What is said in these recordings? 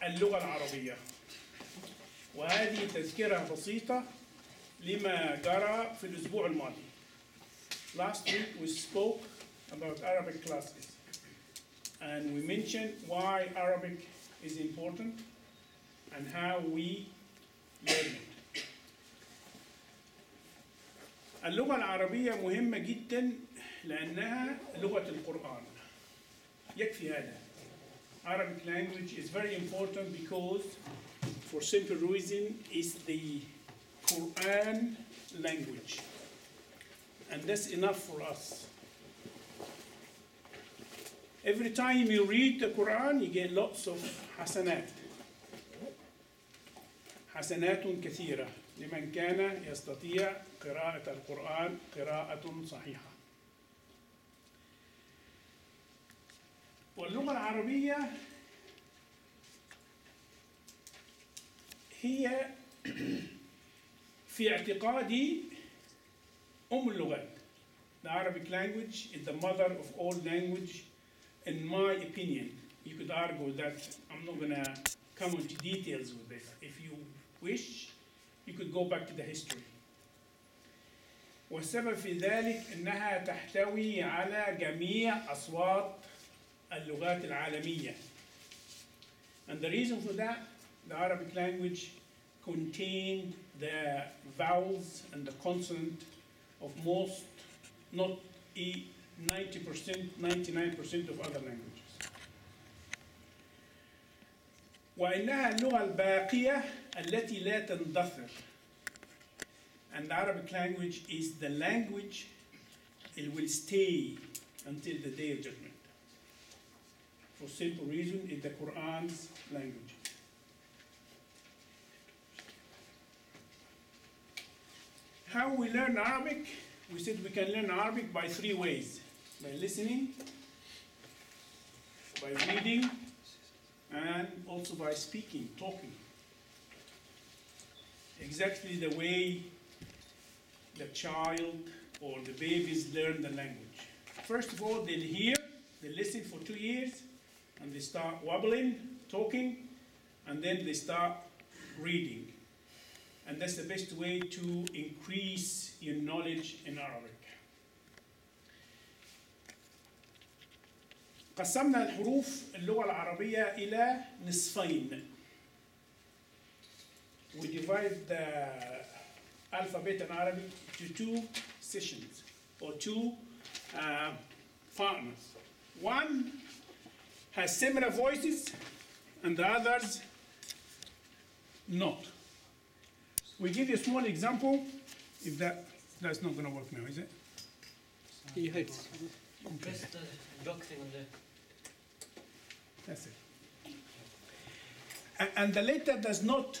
اللغة العربية، وهذه تذكرة بسيطة لما جرى في الأسبوع الماضي. Last week we spoke about Arabic classes and we mentioned why Arabic is important and how we learn it. اللغة العربية مهمة جدا لأنها لغة القرآن. يكفي هذا. Arabic language is very important because, for simple reason, it's the Quran language. And that's enough for us. Every time you read the Quran, you get lots of حسنات. حسنات كثيرة لمن كان يستطيع قراءة القرآن قراءة صحيحة. واللغة العربية هي في اعتقادي أم اللغات. The Arabic language is the mother of all language, in my opinion. You could argue that I'm not going to come into details with this. If you wish, you could go back to the history. والسبب في ذلك أنها تحتوي على جميع أصوات اللغات العالمية. And the reason for that, the Arabic language contained the vowels and the consonant of most, not 90%, 99% of other languages. وإنها اللغة الباقية التي لا تندثر. And the Arabic language is the language it will stay until the day of judgment. For simple reason, it's the Quran's language. How we learn Arabic? We said we can learn Arabic by three ways: by listening, by reading, and also by speaking, talking. Exactly the way the child or the babies learn the language. First of all, they'll hear, they listen for 2 years, and they start wobbling, talking, and then they start reading. And that's the best way to increase your knowledge in Arabic. قسمنا الحروف اللغة العربية إلى نصفين. We divide the alphabet in Arabic to two sessions or two partners. One has similar voices and the others not. We give you a small example. If that's not going to work now, is it? Yes. Press the block thing on there. That's it. And the letter does not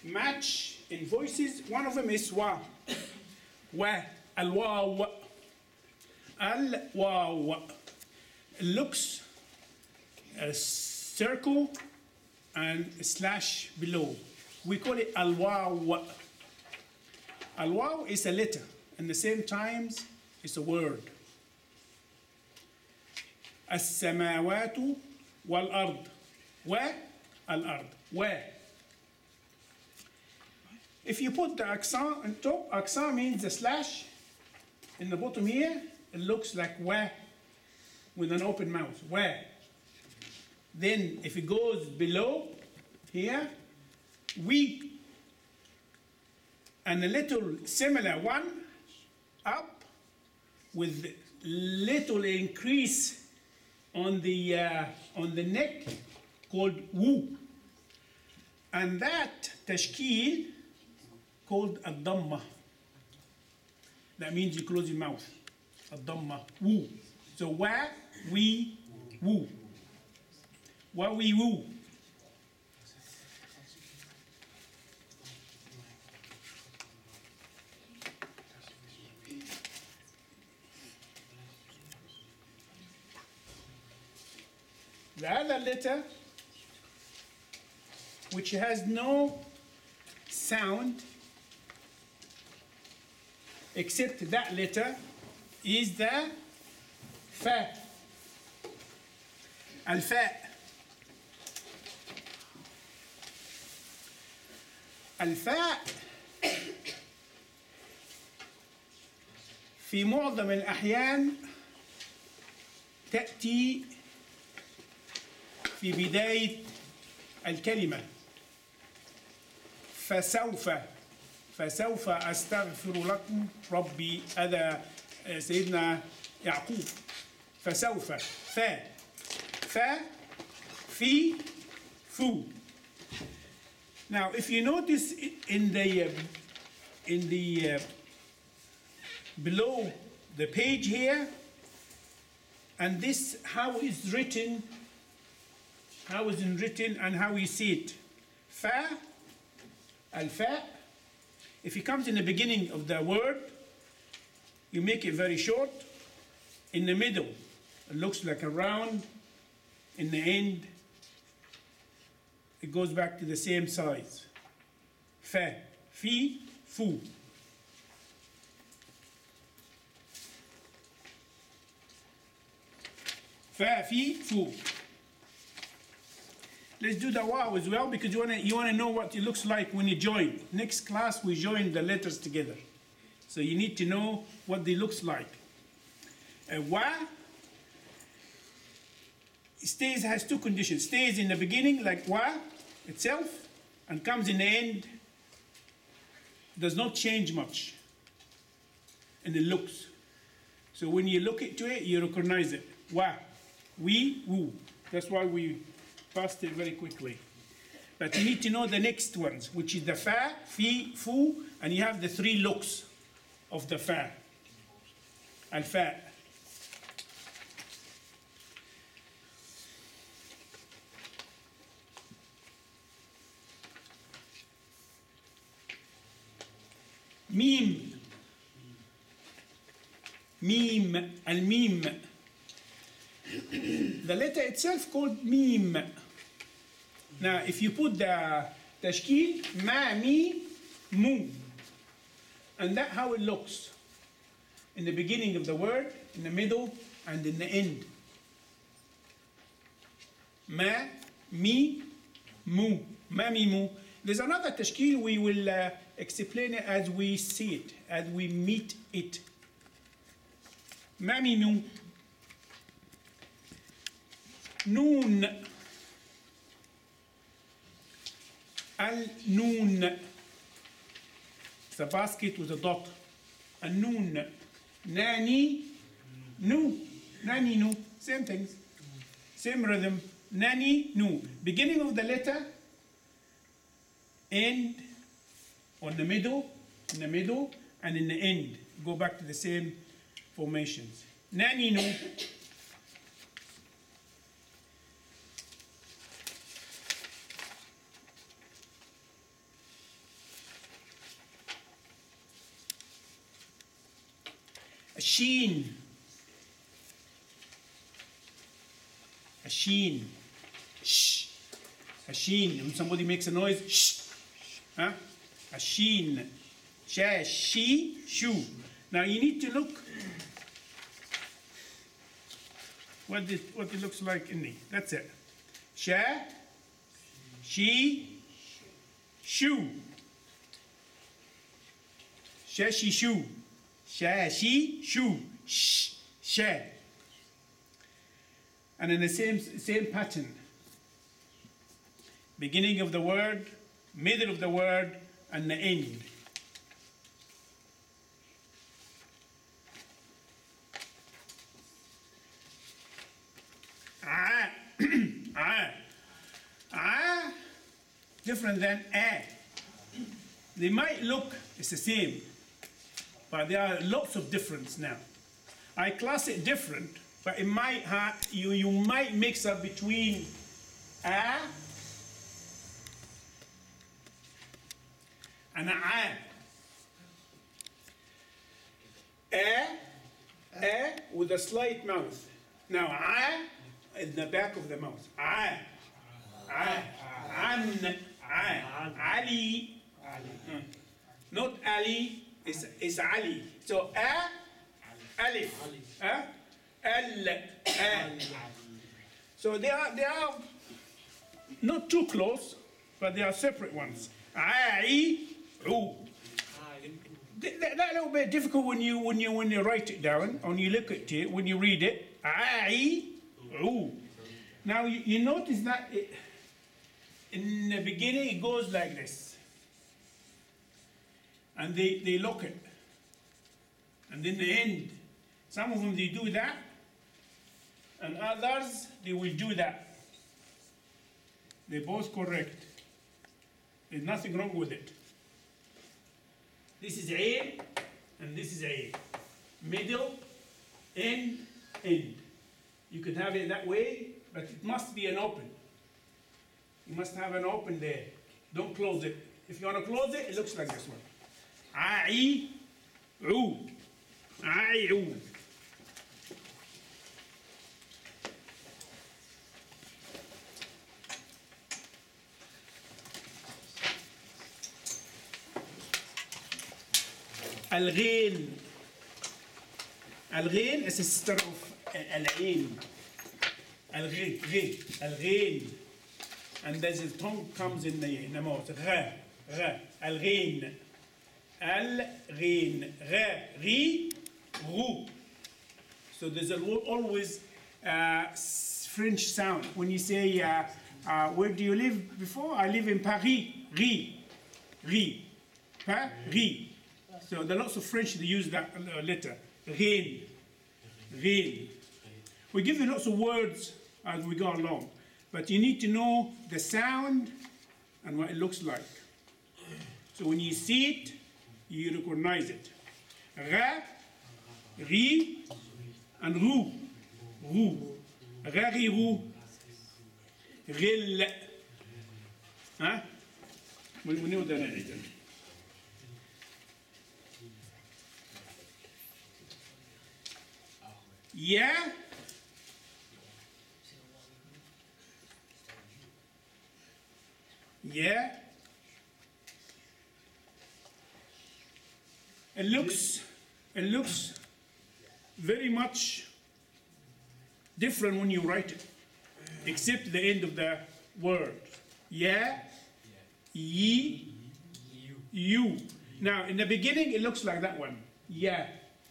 match in voices. One of them is wa. Wa. Al-waw. Al-waw. It looks a circle and a slash below. We call it al-waw. Al-waw is a letter, and the same times it's a word. السماوات والأرض والأرض و. If you put the accent on top, accent means the slash in the bottom here, it looks like wa with an open mouth, wa. Then if it goes below here, we. And a little similar one up with little increase on the neck called woo. And that tashkil called ad-damma. That means you close your mouth. Ad-damma, woo. So wa, we, woo. Wa, we, woo. The other letter, which has no sound except that letter, is the fa. Al-fa. الفاء في معظم الأحيان تأتي في بداية الكلمة. فسوف أستغفر لكم ربي، هذا سيدنا يعقوب. فسوف في فو. Now, if you notice in the below the page here, and this how it's written, and how we see it. Fa, al-fa. If it comes in the beginning of the word, you make it very short. In the middle, it looks like a round. In the end, it goes back to the same size. Fa, fi, fu. Fa, fi, fu. Let's do the wow as well, because you wanna know what it looks like when you join. Next class we join the letters together, so you need to know what they looks like. Wa has two conditions. Stays in the beginning like wa itself, and comes in the end. Does not change much in the looks. So when you look into it, you recognize it. Wa, we, woo. That's why we passed it very quickly. But you need to know the next ones, which is the fa, fi, fu, and you have the three looks of the fa. Al-fa. Mim. Mim. Al-mim. The letter itself called mim. Now, if you put the tashkil, ma, mi, mu, and that's how it looks. In the beginning of the word, in the middle, and in the end. Ma, mi, mu. Ma, mi, mu. There's another tashkil, we will explain it as we see it, as we meet it. Ma, mi, nu. Noon. Al-noon. It's a basket with a dot. Al-noon. Nani. Nu. Nani, nu. Same things. Same rhythm. Nani, nu. Beginning of the letter. End. On the middle. In the middle. And in the end. Go back to the same formations. Nani, nu. Sheen. A sheen. Shh. A sheen. When somebody makes a noise, shh. Huh? A sheen. Sha, she, shu. Now you need to look what it looks like in the. That's it. Sha, she, shu. Sha, she, shu. Sha, she, shu, sh, sha. And in the same pattern. Beginning of the word, middle of the word, and the end. Ah, ah, ah, different than ah. They might look, it's the same. But there are lots of difference now. I class it different, but it might have, you might mix up between a and a with a slight mouth. Now a in the back of the mouth. Ali. Not Ali. It's Ali. So alif. So they are not too close, but they are separate ones. A-I-U. That little bit difficult when you write it down, when you look at it, when you read it. A-I-U. Now you notice that in the beginning it goes like this. And they lock it. And in the end, some of them they do that, and others they will do that. They're both correct. There's nothing wrong with it. This is A, and this is A. Middle, end. You can have it that way, but it must be an open. You must have an open there. Don't close it. If you want to close it, it looks like this one. A-I-U. A-I-U. Al-Ghain. Al-Ghain is a sister of Al-Ain. Al-Ghain. Al-Ghain. And there's a tongue comes in the mouth. Gha. Al-Ghain. Al-Ghain. Gha. Ri. Ru. So there's always French sound. When you say, where do you live before? I live in Paris. Ri. Paris. So there are lots of French that use that letter. Ghain. We give you lots of words as we go along. But you need to know the sound and what it looks like. So when you see it, you recognize it. Ra, ri, and ru. Ra, ri, ru. Ril. Huh? We know that. Yeah. Yeah. It looks very much different when you write it, except the end of the word. Yeah. Ye. You. Now, in the beginning, it looks like that one. Yeah.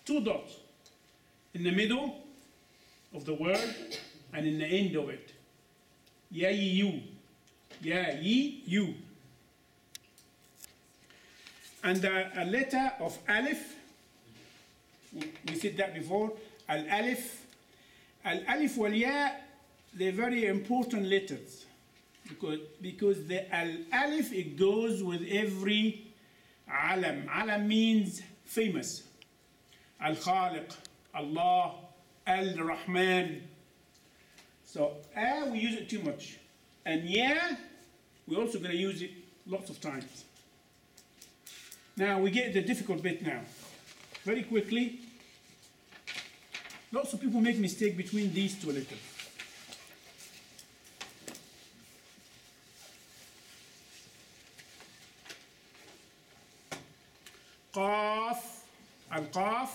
2 dots. In the middle of the word and in the end of it. Ya, ye, you. Ya, ye, you. And a letter of Alif, we said that before, Al-Alif. Al-Alif wal-Ya, they're very important letters because the Al-Alif, it goes with every alam. Alam means famous. Al-Khaliq. Allah, Al-Rahman. So, we use it too much. And yeah, we're also going to use it lots of times. Now, we get the difficult bit now. Very quickly. Lots of people make mistake between these 2 letters. Qaf, al-Qaf.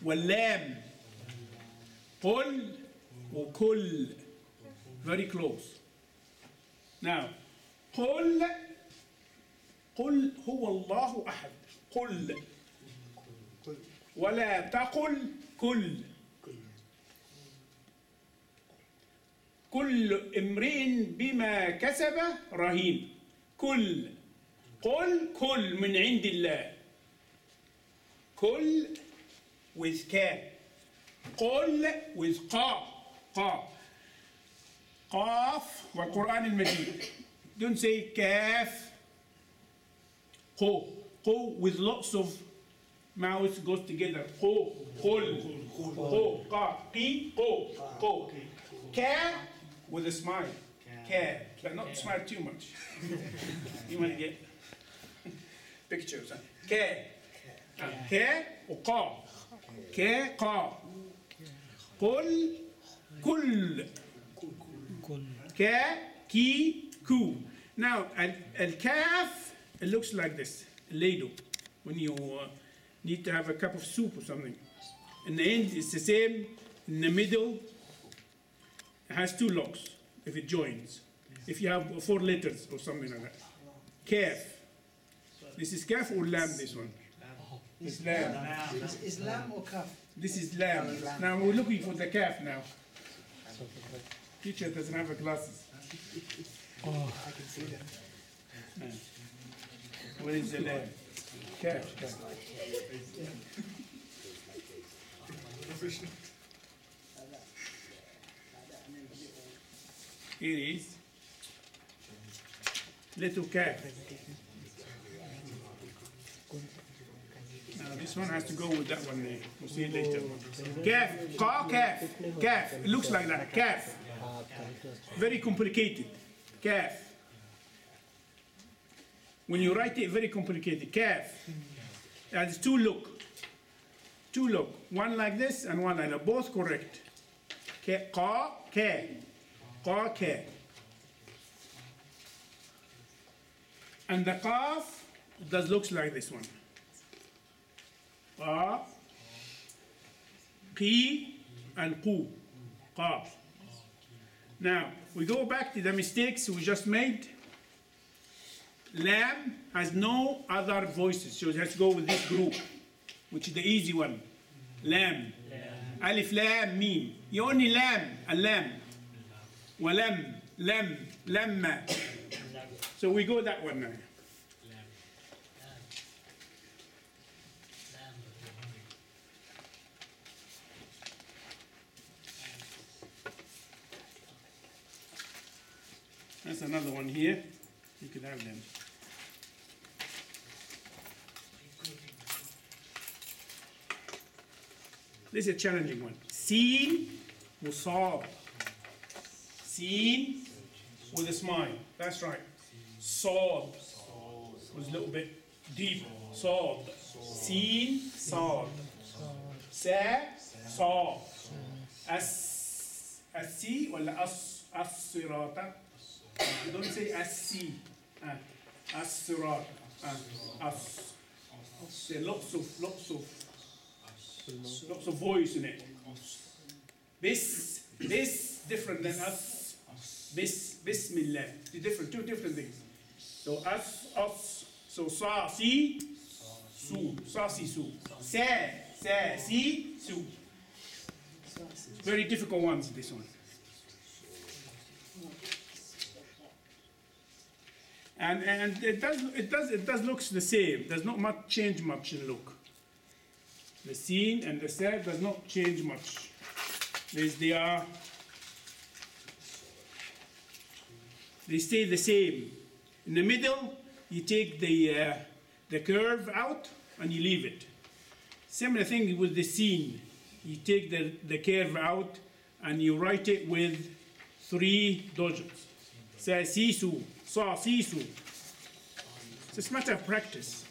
واللام قل وكل very close. Now قل هو الله أحد قل ولا تقل كل كل امرئ بما كسب رهين قل كل من عند الله كل with K. قل with قا. قاف والقرآن المجيد. Don't say كاف. قو with lots of mouths goes together. قل قا قي قو. Ka with a smile. Ka, but not smile too much. You want to get pictures. Ka. Ka وقا. كا قل كل كا كي كو. Now al-kaf, it looks like this, a ladle, when you need to have a cup of soup or something. In the end, it's the same. In the middle, it has 2 locks if it joins. If you have 4 letters or something like that. Kaf. This is kaf or lam, this one? It's lam. Is lam or kaf? This is lam. Now we're looking for the kaf now. Teacher doesn't have glasses. I can see them. Where is the lamb? Calf. Here is little calf. Now this one has to go with that one there. We'll see it later. Calf, calf, calf. It looks like that. Calf. Very complicated. Calf. When you write it, very complicated. Calf. That's two look. Two look. One like this and one like that. Both correct. Ka, ka, ka, ka. And the qaf does looks like this one. Qa, qi, and qu. Qaf. Now, we go back to the mistakes we just made. Lam has no other voices, so it has to go with this group, which is the easy one. Lam. Alif, lam, mim. You only lam, a lam. Walam, lam, lamma. So we go that one now. That's another one here. You could have them. This is a challenging one. Seen وصاد. Seen with a smile. That's right. Sod was a little bit deep. Sod. Seen, sod. Sa, saw. As-si ولا as-sirata. Don't say as-si. As-sirat. As. There are lots of voice in it. This different than us. Bismillah. Two different things. So us, so sa, si, su, sa, si, su. Sa, si, su. Very difficult ones, this one. And it does looks the same. Does not change much in look. The seen and the sad does not change much. They stay the same. In the middle, you take the curve out and you leave it. Similar thing with the seen. You take the curve out and you write it with 3 digits. Sa, si, su. Sa, si, su. It's just a matter of practice.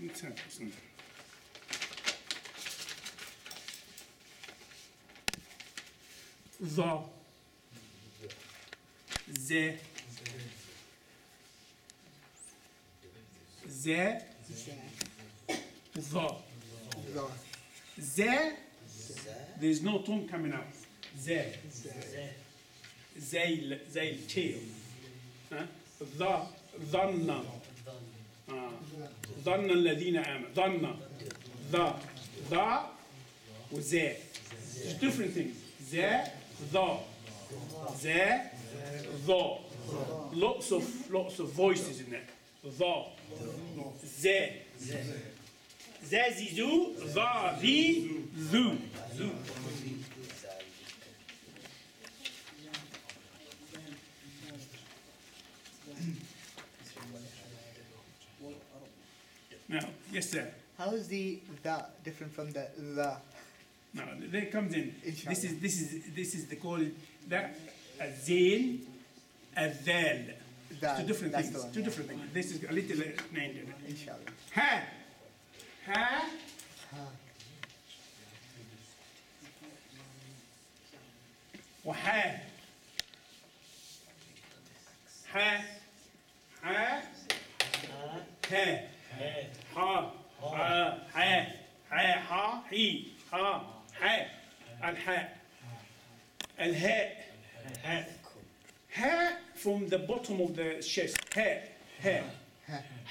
Let's have some. The, ze, the, ze, there's no tongue coming out. Ze, zail, tail. The, dhanna. ظن الذين آمنوا ظن ذا وذا. It's different things. ذا ذا lots of voices in there. ذا ذا زيزو ذا ذي ذو. Now, yes, sir. How is the different from the? No, there comes in. Inshallah. This is the call that a zain, a dhal. Two different things. One, Two different things. This is a little named in it. Inshallah. Ha, وها. Ha, ha, ha. Ha, ha, ha, ha, hi. الحاء. الهاء. Ha from the bottom of the chest. Ha. Ha.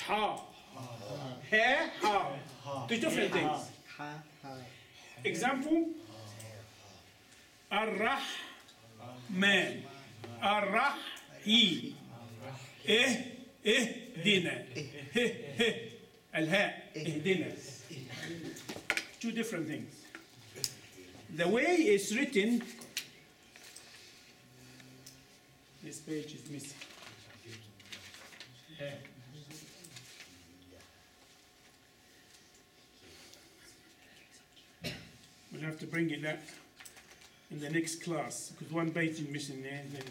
Ha. Two different things. Ha. Example. الرحمن. الرحيم. اهدنا. الهاء. اهدنا. Two different things. The way it's written, this page is missing. We'll have to bring it up in the next class because one page is missing there, and then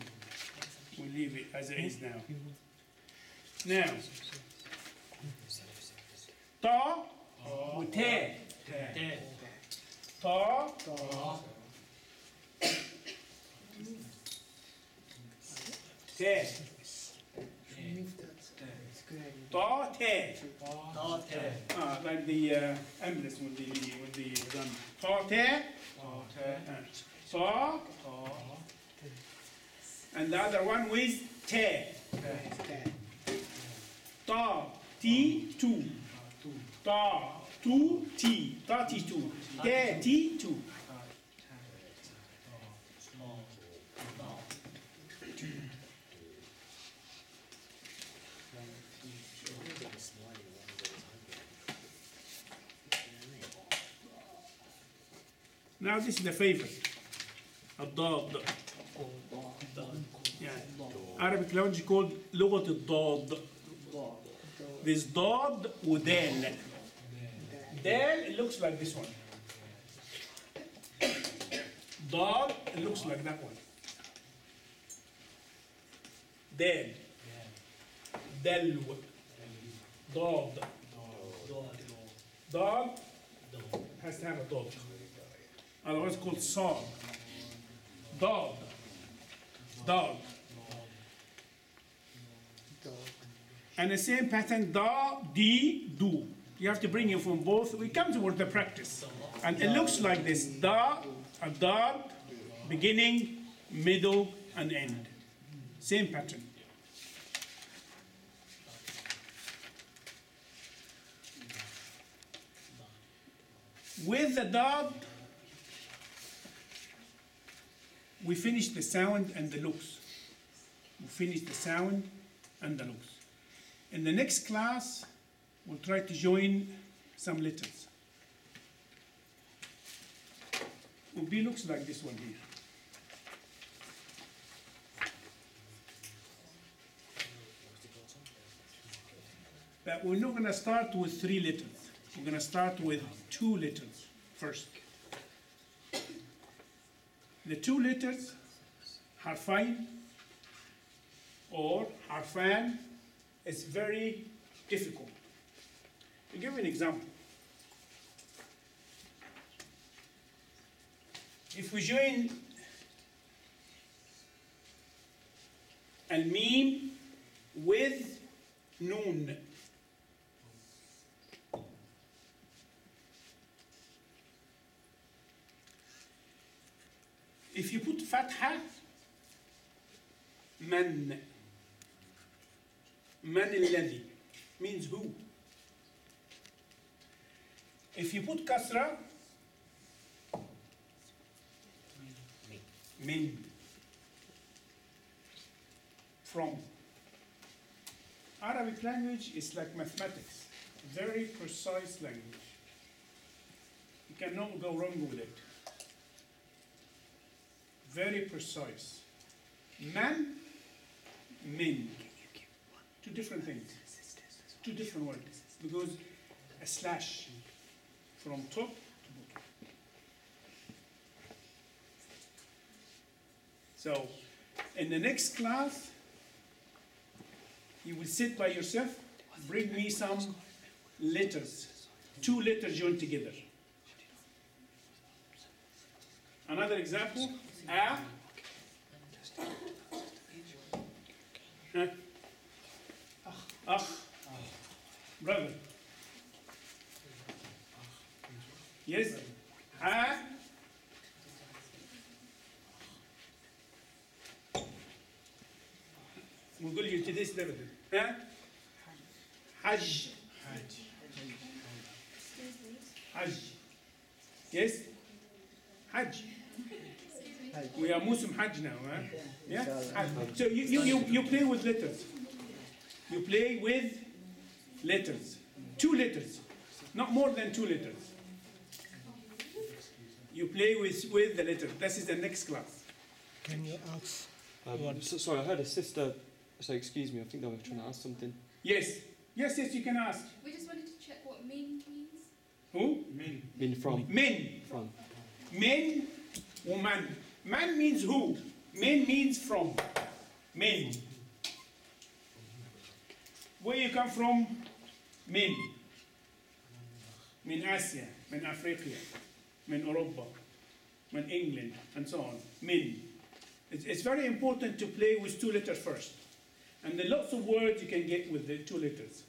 we'll leave it as it is now. Now, ta with te. Ta. Te. Ta, te. Like the ambulance when the done. Ta, te. Ta. And the other one with te. Ta, ti, tu. Ta, tu, ti. Ta, ti, tu. Te, ti, tu. Now this is the favorite. الضاد. Yeah. Arabic language called لغة الضاد. There's ضاد ودال. Dal, it looks like this one. ضاد, it looks like that one. دال. دلو. ضاد. ضاد has to have a ضاد. Otherwise called صاد. ضاد. ضاد. And the same pattern, da, di, do. You have to bring it from both. We come toward the practice. And it looks like this. Da, a dad, beginning, middle, and end. Same pattern. With the dad, we finish the sound and the looks. We finish the sound and the looks. In the next class, we'll try to join some letters. Ubi looks like this one here. But we're not going to start with 3 letters. We're going to start with 2 letters first. The 2 letters, harfain or harfan, is very difficult. To give you an example, if we join al-mim with noon, if you put fatha, man alladhi means who. If you put kasra, min, from. Arabic language is like mathematics, very precise language. You cannot go wrong with it. Very precise. Man, min. 2 different things. 2 different words. Because a slash from top to bottom. So, in the next class, you will sit by yourself, bring me some letters. 2 letters joined together. Another example, a. Akh, brother. Yes. Ha. to this level. Huh? Hajj. Hajj. Yes? Hajj. We are Muslim Hajj now, huh? Yeah? Hajj. So you play with letters. You play with letters. 2 letters. Not more than 2 letters. You play with the letters. This is the next class. Can you ask? Sorry, I heard a sister say, excuse me, I think they were trying to ask something. Yes. Yes, you can ask. We just wanted to check what min means. Who? Mean from. Men. From. Men, woman. Man means who? Men means from. Men. Where you come from? Men. من آسيا, من أفريقيا, من أوروبا, من England, and so on. Men. It's very important to play with 2 letters first. And there are lots of words you can get with the 2 letters.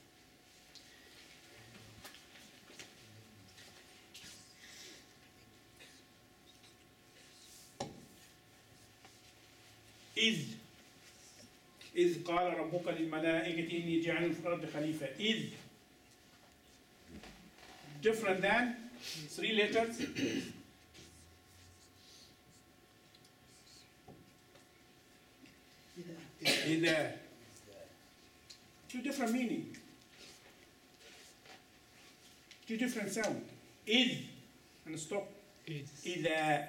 إذ قال ربك للملائكة إني جاعل في الأرض خليفة. إذ. Different than 3 letters. إذا. 2 different meaning. 2 different sound. إذ. And stop. إذا.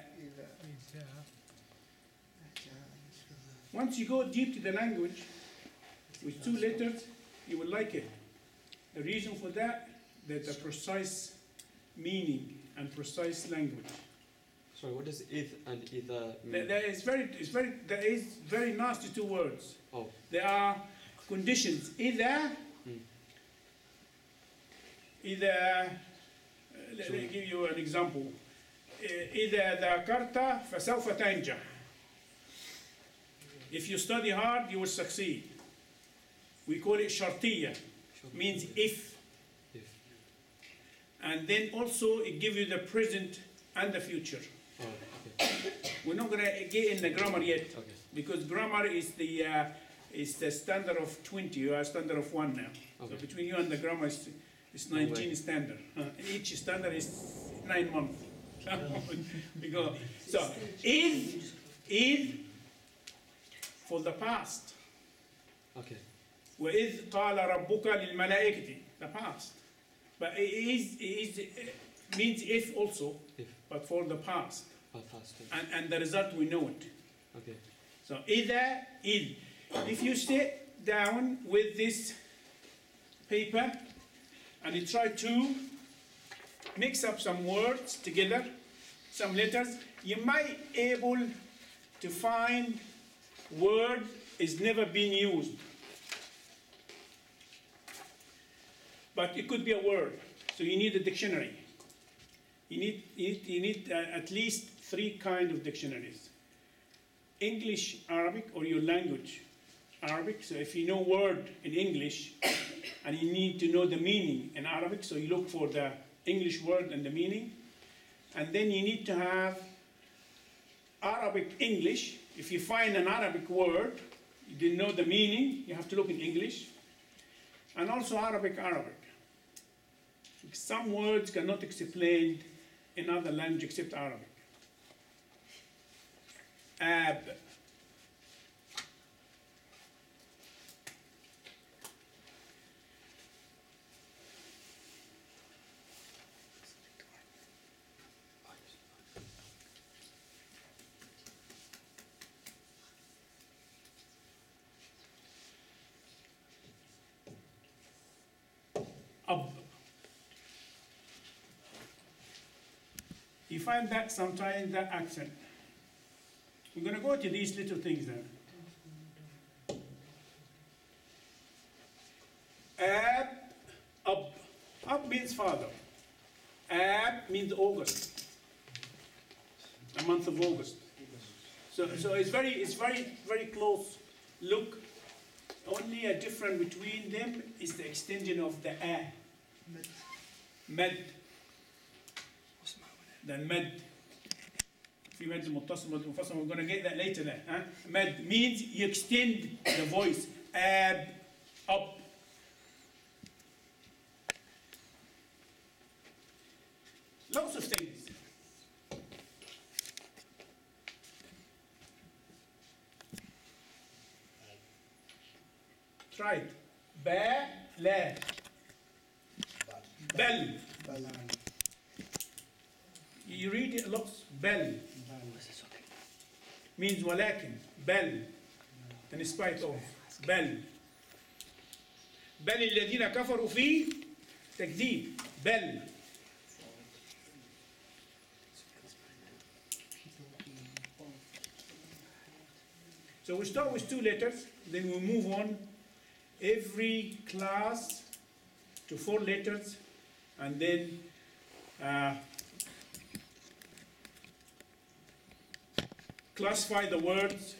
Once you go deep to the language with 2 letters, you will like it. The reason for that, there's a precise meaning and precise language. Sorry, what does id and either mean? There is very nasty 2 words. Oh. There are conditions. Either, let me give you an example. إذا ذاكرت فسوف تنجح. If you study hard, you will succeed. We call it shartiya, means if. And then also it gives you the present and the future. Oh, okay. We're not going to get in the grammar yet, Okay. because grammar is the standard of 20. You are standard of 1 now. Okay. So between you and the grammar is 19 standard. Each standard is 9 months. Because, so is for the past. Okay. وإذ قال ربك للملائكة, the past. But it means if also, If. but for the past. Past tense. And the result we know it. Okay. So إذا إذ. If you sit down with this paper and you try to mix up some words together, some letters, you might able to find word is never been used. But it could be a word, so you need a dictionary. You need at least 3 kind of dictionaries. English, Arabic, or your language, Arabic. So if you know word in English, and you need to know the meaning in Arabic, so you look for the English word and the meaning. And then you need to have Arabic English. If you find an Arabic word, you didn't know the meaning, you have to look in English. And also Arabic. Some words cannot explain in other language except Arabic. Ab. Ab. You find that sometimes, that accent. We're going to go to these little things then. Ab, ab. Ab means father. Ab means August, a month of August. So it's very close. Look, only a difference between them is the extension of the a. Med. Then med. في مد متصل مد منفصل. We're going to get that later then. Med means you extend the voice. up. Lots of things. Try it. Ba, la. Bell. You read it lots. Bell. Means ولكن. Bell. In spite of. Bell. بل الذين كفروا فيه تكذيب. Bell. So we start with 2 letters, then we move on every class to 4 letters, and then classify the words